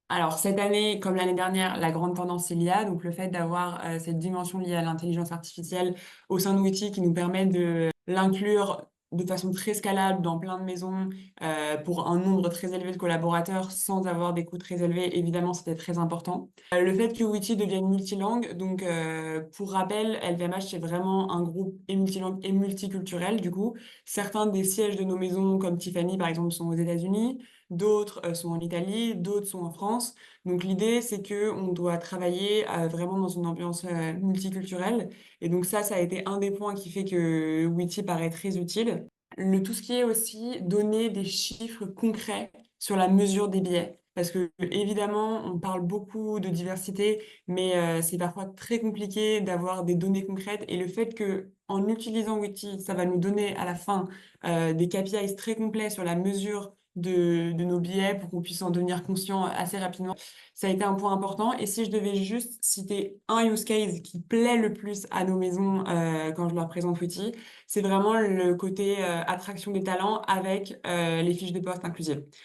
Alors, cette année, comme l'année dernière, la grande tendance, c'est l'IA. Donc, le fait d'avoir cette dimension liée à l'intelligence artificielle au sein de Witty qui nous permet de l'inclure de façon très scalable dans plein de maisons pour un nombre très élevé de collaborateurs sans avoir des coûts très élevés, évidemment, c'était très important. Le fait que Witty devienne multilingue, donc pour rappel, LVMH, c'est vraiment un groupe et multilingue et multiculturel. Du coup, certains des sièges de nos maisons, comme Tiffany, par exemple, sont aux États-Unis. D'autres sont en Italie, d'autres sont en France. Donc l'idée, c'est que on doit travailler vraiment dans une ambiance multiculturelle. Et donc ça a été un des points qui fait que Witty paraît très utile. Tout ce qui est aussi donner des chiffres concrets sur la mesure des billets. Parce que évidemment, on parle beaucoup de diversité, mais c'est parfois très compliqué d'avoir des données concrètes. Et le fait que en utilisant Witty, ça va nous donner à la fin des KPIs très complets sur la mesure de nos billets pour qu'on puisse en devenir conscient assez rapidement. Ça a été un point important. Et si je devais juste citer un use case qui plaît le plus à nos maisons quand je leur présente Witty, c'est vraiment le côté attraction des talents avec les fiches de poste inclusives.